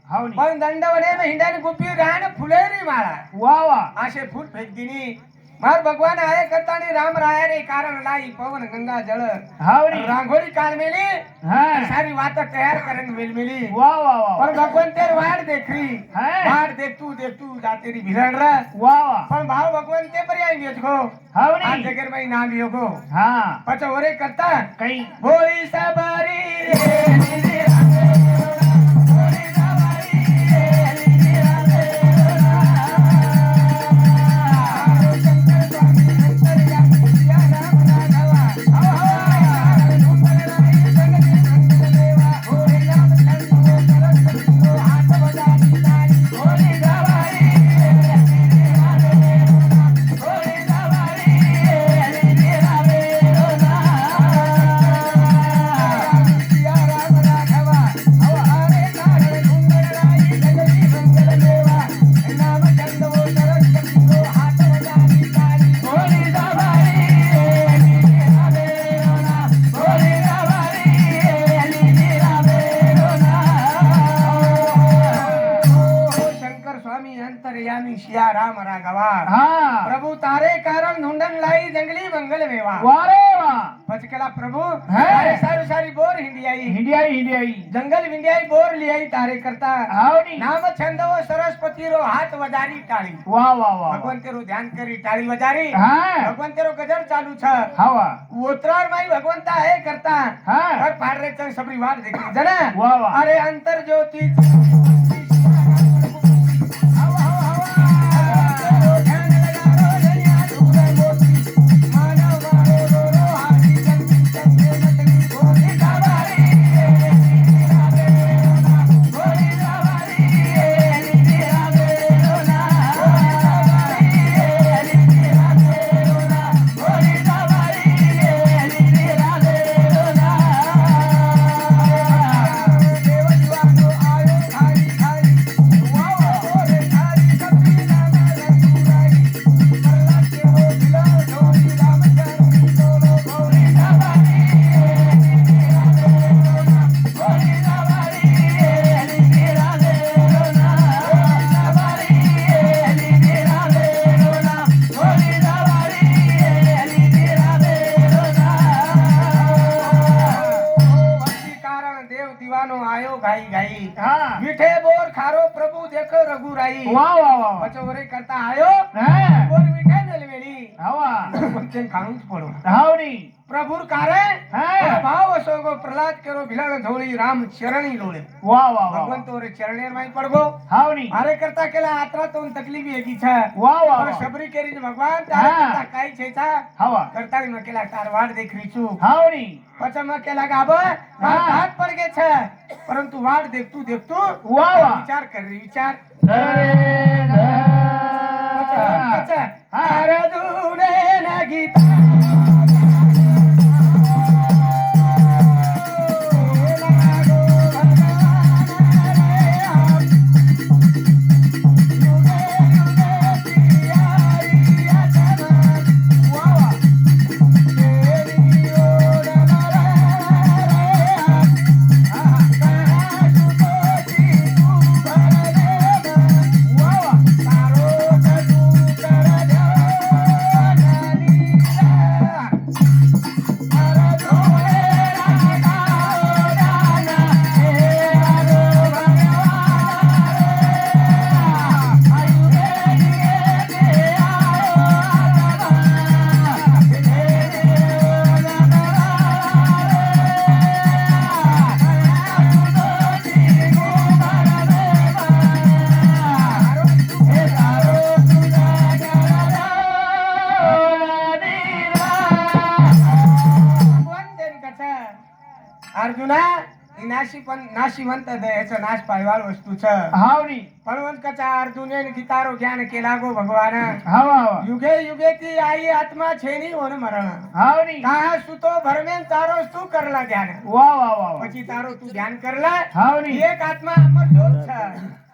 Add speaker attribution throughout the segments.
Speaker 1: पण दंडवडे में हिंडानी गुप्पी रान फुलेरी माळा
Speaker 2: वाह वाह
Speaker 1: आशे फूल फेंकदिनी मार भगवान आए करतानी राम राय रे कारण लाई पवन गंगा जल
Speaker 2: हावड़ी
Speaker 1: रांगोली काल मेली
Speaker 2: हाँ
Speaker 1: सारी बात तैयार करन मिल मिली
Speaker 2: वाह वाह वाह
Speaker 1: पण भगवान तेर वाट देखरी
Speaker 2: हाँ
Speaker 1: वाट देख तू जातेरी भिरण रा
Speaker 2: वाह वाह
Speaker 1: पण भाव भगवान ते पर आई गयो
Speaker 2: हावड़ी
Speaker 1: आज जगह में नाम योगो
Speaker 2: हाँ
Speaker 1: पछो ओरे करता
Speaker 2: कहीं
Speaker 1: बोली सबरी रे सिया राम राघवा
Speaker 2: हाँ
Speaker 1: प्रभु तारे कारण ढूंढन लाई जंगली मंगल वेवा
Speaker 2: वारे वाह
Speaker 1: पचकला प्रभु
Speaker 2: है।
Speaker 1: तारे सारी सारी बोर हिंडियाई
Speaker 2: हिंडियाई
Speaker 1: जंगल विंडियाई बोर लियाई तारे करता
Speaker 2: हावड़ी
Speaker 1: नाम छंदो सरस्वती रो हाथ वजारी टाળી
Speaker 2: वाह वाह वाह
Speaker 1: भगवान तेरो ध्यान करी टाળી वजारी
Speaker 2: हाँ
Speaker 1: भगवान तेरो गजर चालू छ
Speaker 2: हवा
Speaker 1: उतरार माई भगवंता है करता
Speaker 2: हाँ
Speaker 1: और पार रे चंग सबरी वाट देखी जना
Speaker 2: वाह वाह
Speaker 1: अरे अंतर ज्योति
Speaker 2: हाँ
Speaker 1: मीठे बोर खारो प्रभु देखो रघुराई
Speaker 2: वाह वाह वाह
Speaker 1: पचोरे करता आयो
Speaker 2: हाँ
Speaker 1: बोर मीठे नलवेली
Speaker 2: हवा
Speaker 1: पंचन खाऊं पड़ो
Speaker 2: हावड़ी
Speaker 1: प्रभुर कारे
Speaker 2: हाँ
Speaker 1: भाव असोगो प्रहलाद करो भिलाण धोली राम चरणी लोले
Speaker 2: वाह वाह वाह
Speaker 1: भगवान तोरे चरणेर माई पड़गो
Speaker 2: हावड़ी
Speaker 1: मारे करता केला आत्रा तो तकलीफ एकी छे
Speaker 2: वाह वाह
Speaker 1: और
Speaker 2: वाह
Speaker 1: सबरी केरी जे भगवान तारे
Speaker 2: हाँ।
Speaker 1: करता काई छे छा
Speaker 2: हवा
Speaker 1: करता में केला तार वाट देख रही छु
Speaker 2: हावड़ी
Speaker 1: पछा में केला गाबो मार
Speaker 2: हाँ।
Speaker 1: हाथ पड़ गे छे परंतु वाट देखतू
Speaker 2: वाह वाह
Speaker 1: विचार कर रही विचार
Speaker 2: अरे
Speaker 1: अच्छा अरे दूरे ना गीता अर्जुना नाशिवंत दयाचा नाश पायवाल वस्तू छ
Speaker 2: हावड़ी
Speaker 1: फलवंत कचा अर्जुने गीतारो ज्ञान केला गो भगवान
Speaker 2: हवा हवा
Speaker 1: युगे युगे की आई आत्मा छेनी ओन मरण
Speaker 2: हावड़ी
Speaker 1: कहा सुतो भरमेन तारो सु करला ज्ञान
Speaker 2: वाह वाह वाह
Speaker 1: પછી તારો તું ધ્યાન કરલા
Speaker 2: હાવડી
Speaker 1: એક આત્મા અમર જોત છે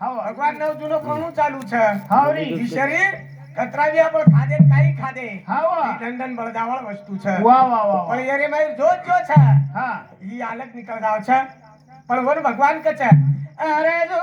Speaker 2: હવા
Speaker 1: ભગવાન નવ જૂનો કોનું ચાલુ છે
Speaker 2: હાવડી
Speaker 1: ઈ શરીર કતરાવ્યા પણ ખાધે કાઈ ખાધે
Speaker 2: હવા
Speaker 1: દંડન બળદાવળ વસ્તુ છે
Speaker 2: વાહ વાહ વાહ
Speaker 1: પણ યારે મારી જોત જો છે
Speaker 2: હા
Speaker 1: ઈ આલક નીકળ જાવ છે પણ વર ભગવાન કે છે અરે જો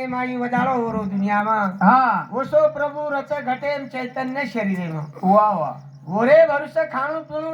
Speaker 1: ને માઈ વજાળો ઓરો દુનિયામાં
Speaker 2: હા
Speaker 1: ઓસો પ્રભુ રચ ઘટે એમ ચૈતન્ય શરીરેમાં
Speaker 2: વાહ વાહ
Speaker 1: ઓરે વર્ષ ખાણું પીણું